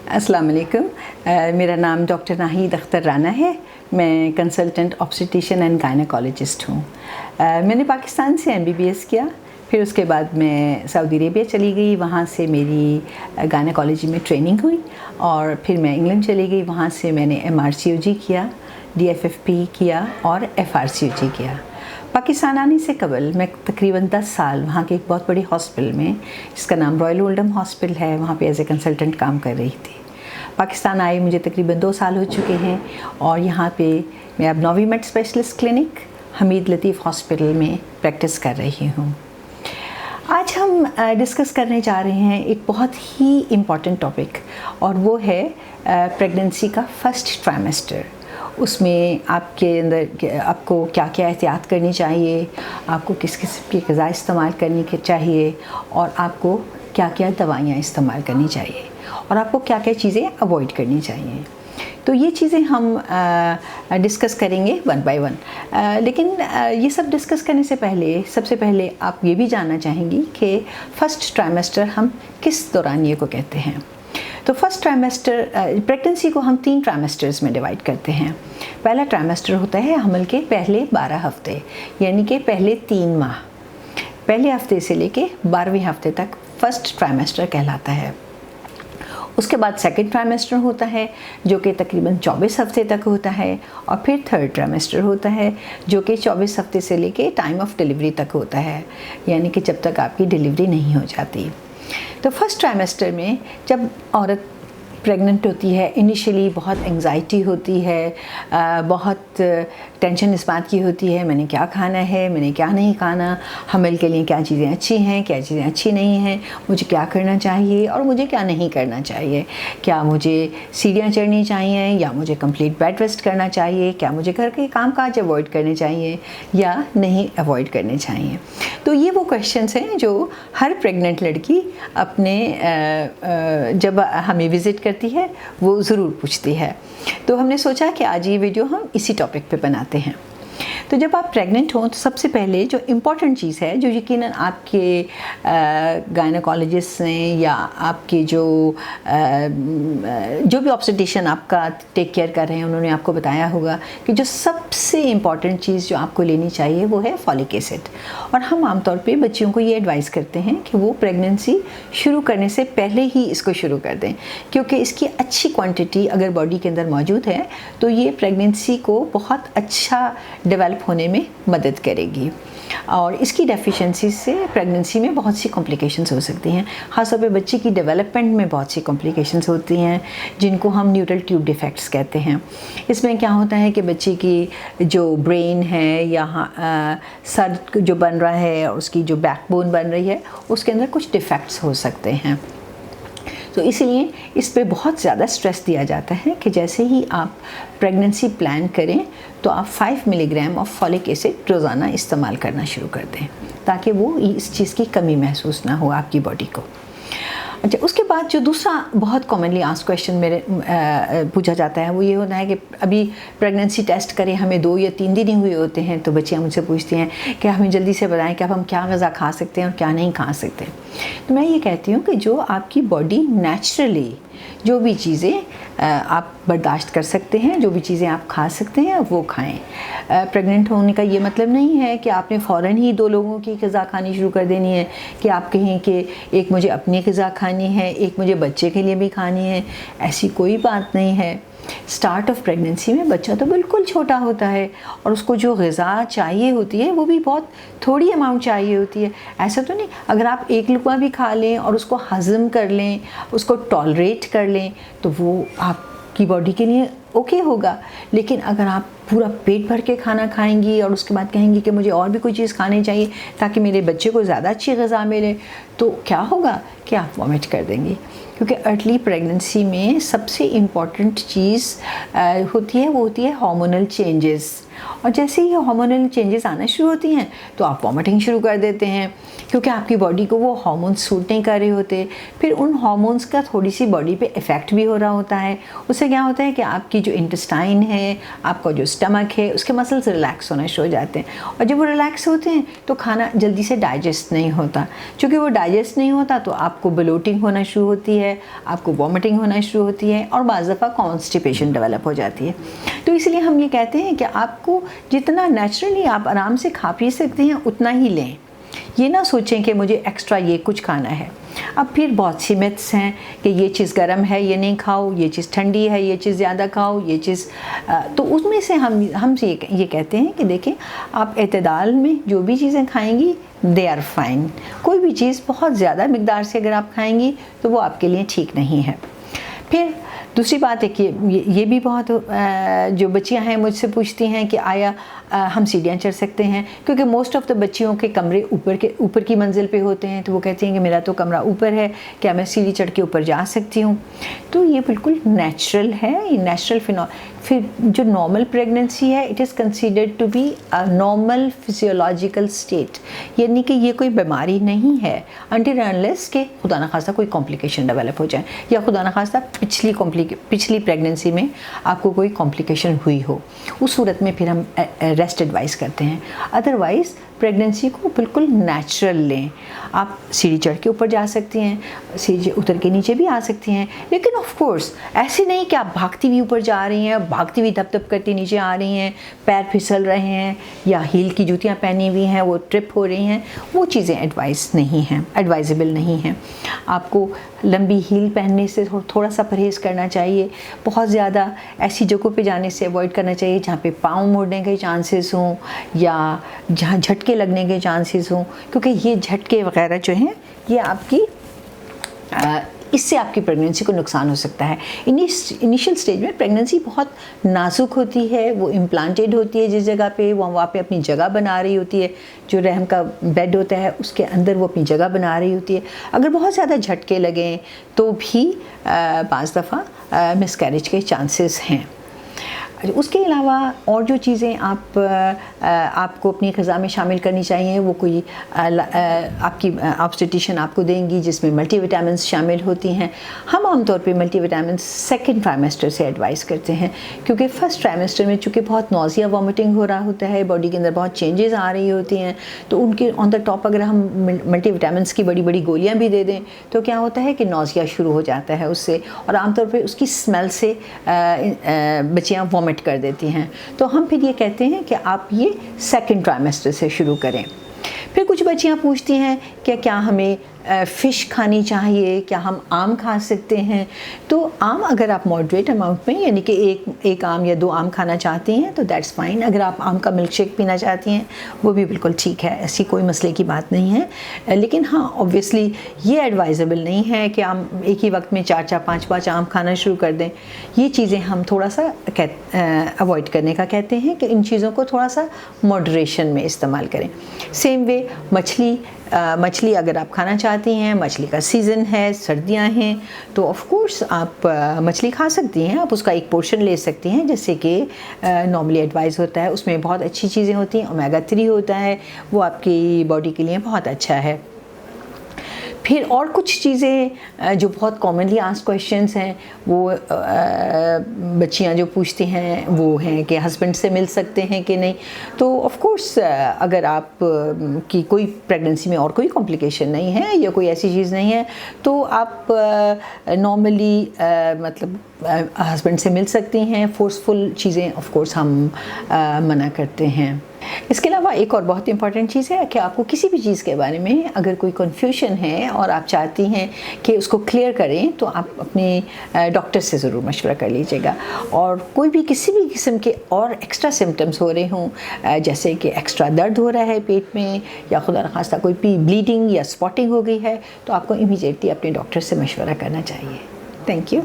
अस्सलाम वालेकुम। मेरा नाम डॉक्टर नाहिद अख्तर राना है। मैं कंसल्टेंट ऑब्स्टेट्रिशियन एंड गायनेकोलॉजिस्ट हूँ। मैंने पाकिस्तान से MBBS किया, फिर उसके बाद मैं सऊदी अरेबिया चली गई। वहाँ से मेरी गायनेकोलॉजी में ट्रेनिंग हुई और फिर मैं इंग्लैंड चली गई। वहाँ से मैंने MRCOG किया, DFFP किया और FRCOG किया। पाकिस्तान आने से कबल मैं तकरीबन 10 साल वहाँ के एक बहुत बड़ी हॉस्पिटल में, जिसका नाम रॉयल ओल्डम हॉस्पिटल है, वहाँ पे एज ए कंसल्टेंट काम कर रही थी। पाकिस्तान आए मुझे तकरीबन 2 साल हो चुके हैं और यहाँ पे मैं अब नोविमेड स्पेशलिस्ट क्लिनिक हमीद लतीफ़ हॉस्पिटल में प्रैक्टिस कर रही हूँ। आज हम डिस्कस करने जा रहे हैं एक बहुत ही इम्पॉर्टेंट टॉपिक, और वो है प्रेगनेंसी का फर्स्ट ट्राइमेस्टर। उसमें आपके अंदर आपको क्या क्या एहतियात करनी चाहिए, आपको किस किस्म की ग़िज़ा इस्तेमाल करनी चाहिए, और आपको क्या क्या दवाइयाँ इस्तेमाल करनी चाहिए, और आपको क्या क्या चीज़ें अवॉइड करनी चाहिए। तो ये चीज़ें हम डिस्कस करेंगे वन बाय वन। लेकिन ये सब डिस्कस करने से पहले सबसे पहले आप ये भी जानना चाहेंगी कि फ़र्स्ट ट्राइमेस्टर हम किस दौरानिए को कहते हैं। तो फर्स्ट ट्राइमेस्टर, प्रेगनेंसी को हम 3 ट्राइमेस्टर्स में डिवाइड करते हैं। पहला ट्राइमेस्टर होता है हमल के पहले 12 हफ्ते, यानी कि पहले 3 माह। पहले हफ्ते से लेके 12वें हफ्ते तक फर्स्ट ट्राइमेस्टर कहलाता है। उसके बाद सेकंड ट्राइमेस्टर होता है जो कि तकरीबन 24 हफ्ते तक होता है, और फिर थर्ड ट्राइमेस्टर होता है जो कि 24 हफ्ते से लेके टाइम ऑफ डिलीवरी तक होता है, यानी कि जब तक आपकी डिलीवरी नहीं हो जाती। तो फर्स्ट ट्राइमेस्टर में जब औरत प्रेग्नेंट होती है, इनिशियली बहुत एंग्जाइटी होती है, बहुत टेंशन इस बात की होती है मैंने क्या खाना है, मैंने क्या नहीं खाना, हमल के लिए क्या चीज़ें अच्छी हैं, क्या चीज़ें अच्छी नहीं हैं, मुझे क्या करना चाहिए और मुझे क्या नहीं करना चाहिए, क्या मुझे सीढ़ियाँ चढ़नी चाहिए या मुझे कंप्लीट बेड रेस्ट करना चाहिए, क्या मुझे घर के काम काज अवॉइड करने चाहिए या नहीं अवॉइड करने चाहिए। तो ये वो क्वेश्चंस हैं जो हर प्रेग्नेंट लड़की अपने जब हमें विज़िट करती है वो ज़रूर पूछती है। तो हमने सोचा कि आज ये वीडियो हम इसी टॉपिक पे बनाते हैं। तो जब आप प्रेग्नेंट हों तो सबसे पहले जो इम्पॉर्टेंट चीज़ है, जो यकीनन आपके गायनेकोलॉजिस्ट ने या आपके जो भी ऑब्स्टेट्रिशियन आपका टेक केयर कर रहे हैं उन्होंने आपको बताया होगा कि जो सबसे इम्पॉर्टेंट चीज़ जो आपको लेनी चाहिए वो है फॉलिक एसिड। और हम आमतौर पे बच्चियों को ये एडवाइस करते हैं कि वो प्रेगनेंसी शुरू करने से पहले ही इसको शुरू कर दें, क्योंकि इसकी अच्छी क्वांटिटी अगर बॉडी के अंदर मौजूद है तो ये प्रेगनेंसी को बहुत अच्छा डेवलप होने में मदद करेगी। और इसकी डेफिशिएंसी से प्रेगनेंसी में बहुत सी कॉम्प्लिकेशंस हो सकती हैं, ख़ासतौर पे बच्चे की डेवलपमेंट में बहुत सी कॉम्प्लिकेशंस होती हैं जिनको हम न्यूरल ट्यूब डिफेक्ट्स कहते हैं। इसमें क्या होता है कि बच्चे की जो ब्रेन है या सर जो बन रहा है और उसकी जो बैकबोन बन रही है उसके अंदर कुछ डिफेक्ट्स हो सकते हैं। तो इसलिए इस पे बहुत ज़्यादा स्ट्रेस दिया जाता है कि जैसे ही आप प्रेगनेंसी प्लान करें तो आप 5 मिलीग्राम ऑफ फॉलिक एसिड रोज़ाना इस्तेमाल करना शुरू कर दें, ताकि वो इस चीज़ की कमी महसूस ना हो आपकी बॉडी को। अच्छा, उसके बाद जो दूसरा बहुत कॉमनली आस्क्ड क्वेश्चन मेरे पूछा जाता है वो ये होता है कि अभी प्रेगनेंसी टेस्ट करें, हमें 2 या 3 दिन ही हुए होते हैं, तो बच्चियाँ मुझसे पूछती हैं कि हमें जल्दी से बताएं कि अब हम क्या ग़िज़ा खा सकते हैं और क्या नहीं खा सकते। तो मैं ये कहती हूँ कि जो आपकी बॉडी नेचुरली जो भी चीज़ें आप बर्दाश्त कर सकते हैं, जो भी चीज़ें आप खा सकते हैं वो खाएं। प्रेग्नेंट होने का ये मतलब नहीं है कि आपने फ़ौरन ही 2 लोगों की ग़िज़ा खानी शुरू कर देनी है, कि आप कहें कि एक मुझे अपनी ग़िज़ा खानी है, एक मुझे बच्चे के लिए भी खानी है। ऐसी कोई बात नहीं है। स्टार्ट ऑफ प्रेगनेंसी में बच्चा तो बिल्कुल छोटा होता है और उसको जो ग़िज़ा चाहिए होती है वो भी बहुत थोड़ी अमाउंट चाहिए होती है। ऐसा तो नहीं अगर आप एक लुक़मा भी खा लें और उसको हज़म कर लें, उसको टॉलरेट कर लें तो वो आपकी बॉडी के लिए ओके होगा। लेकिन अगर आप पूरा पेट भर के खाना खाएंगी और उसके बाद कहेंगी कि मुझे और भी कोई चीज़ खानी चाहिए ताकि मेरे बच्चे को ज़्यादा अच्छी ग़िज़ा मिले, तो क्या होगा कि आप वॉमिट कर देंगी। क्योंकि अर्ली प्रेगनेंसी में सबसे इम्पॉर्टेंट चीज़ होती है वो होती है हार्मोनल चेंजेस, और जैसे ही हार्मोनल चेंजेस आना शुरू होती हैं तो आप वॉमिटिंग शुरू कर देते हैं, क्योंकि आपकी बॉडी को वो हार्मोन्स सूट नहीं कर रहे होते। फिर उन हार्मोन्स का थोड़ी सी बॉडी पे इफ़ेक्ट भी हो रहा होता है। उससे क्या होता है कि आपकी जो इंटेस्टाइन है, आपका जो स्टमक है, उसके मसल्स रिलैक्स होना शुरू हो जाते हैं, और जब वो रिलैक्स होते हैं तो खाना जल्दी से डाइजेस्ट नहीं होता। चूँकि वो ڈائجسٹ نہیں ہوتا تو آپ کو بلوٹنگ ہونا شروع ہوتی ہے, آپ کو وامٹنگ ہونا شروع ہوتی ہے, اور بعض دفعہ کانسٹیپیشن ڈیولپ ہو جاتی ہے. تو اس لیے ہم یہ کہتے ہیں کہ آپ کو جتنا نیچرلی آپ آرام سے کھا پی سکتے ہیں اتنا ہی لیں. یہ نہ سوچیں کہ مجھے ایکسٹرا یہ کچھ کھانا ہے. اب پھر بہت سی متس ہیں کہ یہ چیز گرم ہے یہ نہیں کھاؤ, یہ چیز ٹھنڈی ہے یہ چیز زیادہ کھاؤ, یہ چیز تو اس میں سے ہم سے یہ کہتے ہیں کہ دیکھیں آپ اعتدال میں جو بھی چیزیں کھائیں گی دے آر فائن. کوئی بھی چیز بہت زیادہ مقدار سے اگر آپ کھائیں گی تو وہ آپ کے لیے ٹھیک نہیں ہے. پھر دوسری بات ہے کہ یہ بھی بہت جو بچیاں ہیں مجھ سے پوچھتی ہیں کہ آیا ہم سیڑھیاں چڑھ سکتے ہیں, کیونکہ موسٹ آف دا بچیوں کے کمرے اوپر کی منزل پہ ہوتے ہیں, تو وہ کہتی ہیں کہ میرا تو کمرہ اوپر ہے, کیا میں سیڑھی چڑھ کے اوپر جا سکتی ہوں؟ تو یہ بالکل نیچرل ہے, یہ نیچرل پھر جو نارمل پریگننسی ہے it is considered to be a normal physiological state, یعنی کہ یہ کوئی بیماری نہیں ہے انٹل انلیس کہ خدا نخواستہ کوئی کمپلیکیشن ڈیولپ ہو جائے, یا خدا نخواستہ پچھلی پریگننسی میں آپ کو کوئی کمپلیکیشن ہوئی ہو. اس صورت میں پھر ہم ریسٹ ایڈوائز کرتے ہیں. ادروائز پریگننسی کو بالکل نیچرل لیں. آپ سیڑھی چڑھ کے اوپر جا سکتی ہیں, سیڑھی اتر کے نیچے بھی آ سکتی ہیں, لیکن آف کورس ایسے نہیں کہ آپ بھاگتی ہوئی اوپر جا رہی ہیں, بھاگتی ہوئی دھپ دھپ کرتی نیچے آ رہی ہیں, پیر پھسل رہے ہیں, یا ہیل کی جوتیاں پہنی ہوئی ہیں وہ ٹرپ ہو رہی ہیں. وہ چیزیں ایڈوائزیبل نہیں ہیں. آپ کو لمبی ہیل پہننے سے تھوڑا سا پرہیز کرنا چاہیے. بہت زیادہ ایسی جگہوں پہ جانے سے اوائڈ کرنا چاہیے جہاں پہ پاؤں مڑنے کے چانسز ہوں یا جہاں جھٹکے لگنے کے چانسز ہوں, کیونکہ یہ جھٹکے وغیرہ جو ہیں یہ آپ کی اس سے آپ کی پریگننسی کو نقصان ہو سکتا ہے. انیشیل سٹیج میں پریگننسی بہت نازک ہوتی ہے, وہ امپلانٹیڈ ہوتی ہے جس جگہ پہ, وہ وہاں پہ اپنی جگہ بنا رہی ہوتی ہے, جو رحم کا بیڈ ہوتا ہے اس کے اندر وہ اپنی جگہ بنا رہی ہوتی ہے. اگر بہت زیادہ جھٹکے لگیں تو بھی بعض دفعہ مس کیریج کے چانسز ہیں. اس کے علاوہ اور جو چیزیں آپ کو اپنی غذا میں شامل کرنی چاہیے وہ کوئی آپ کی آبسٹیٹیشین آپ کو دیں گی جس میں ملٹی وٹامنس شامل ہوتی ہیں. ہم عام طور پہ ملٹی وٹامنس سیکنڈ ٹرائمیسٹر سے ایڈوائز کرتے ہیں, کیونکہ فرسٹ ٹرائمیسٹر میں چونکہ بہت نوزیا وامٹنگ ہو رہا ہوتا ہے, باڈی کے اندر بہت چینجز آ رہی ہوتی ہیں, تو ان کے آن دا ٹاپ اگر ہم ملٹی وٹامنس کی بڑی بڑی گولیاں بھی دے دیں تو کیا ہوتا ہے کہ نوزیا شروع ہو جاتا ہے اس سے, اور عام طور پہ اس کی اسمیل سے بچیاں وامٹ کر دیتی ہیں. تو ہم پھر یہ کہتے ہیں کہ آپ یہ سیکنڈ ٹرائمیسٹر سے شروع کریں. پھر کچھ بچیاں پوچھتی ہیں کہ کیا ہمیں فش کھانی چاہیے, کیا ہم آم کھا سکتے ہیں؟ تو آم اگر آپ ماڈریٹ اماؤنٹ میں یعنی کہ ایک آم یا 2 آم کھانا چاہتی ہیں تو دیٹس فائن. اگر آپ آم کا ملک شیک پینا چاہتی ہیں وہ بھی بالکل ٹھیک ہے, ایسی کوئی مسئلے کی بات نہیں ہے. لیکن ہاں اوبویسلی یہ ایڈوائزیبل نہیں ہے کہ ہم ایک ہی وقت میں 4 5 آم کھانا شروع کر دیں. یہ چیزیں ہم تھوڑا سا اوائڈ کرنے کا کہتے ہیں کہ ان چیزوں کو تھوڑا سا ماڈریشن میں استعمال کریں. سیم وے مچھلی اگر آپ کھانا چاہتی ہیں, مچھلی کا سیزن ہے, سردیاں ہیں, تو آف کورس آپ مچھلی کھا سکتی ہیں. آپ اس کا ایک پورشن لے سکتی ہیں جیسے کہ نارملی ایڈوائز ہوتا ہے. اس میں بہت اچھی چیزیں ہوتی ہیں, اومیگا 3 ہوتا ہے, وہ آپ کی باڈی کے لیے بہت اچھا ہے. پھر اور کچھ چیزیں جو بہت کامنلی آسک کویشچنس ہیں وہ بچیاں جو پوچھتی ہیں وہ ہیں کہ ہسبینڈ سے مل سکتے ہیں کہ نہیں. تو آف کورس اگر آپ کی کوئی پریگننسی میں اور کوئی کمپلیکیشن نہیں ہے یا کوئی ایسی چیز نہیں ہے تو آپ نارملی مطلب ہسبینڈ سے مل سکتی ہیں. فورسفل چیزیں آف کورس ہم منع کرتے ہیں. اس کے علاوہ ایک اور بہت امپورٹنٹ چیز ہے کہ آپ کو کسی بھی چیز کے بارے میں اگر کوئی کنفیوژن ہے اور آپ چاہتی ہیں کہ اس کو کلیئر کریں تو آپ اپنے ڈاکٹر سے ضرور مشورہ کر لیجیے گا. اور کوئی بھی کسی بھی قسم کے اور ایکسٹرا سمٹمز ہو رہے ہوں, جیسے کہ ایکسٹرا درد ہو رہا ہے پیٹ میں یا خدا نخواستہ کوئی بلیڈنگ یا اسپاٹنگ ہو گئی ہے, تو آپ کو امیڈیٹلی اپنے ڈاکٹر سے مشورہ کرنا چاہیے. Thank you.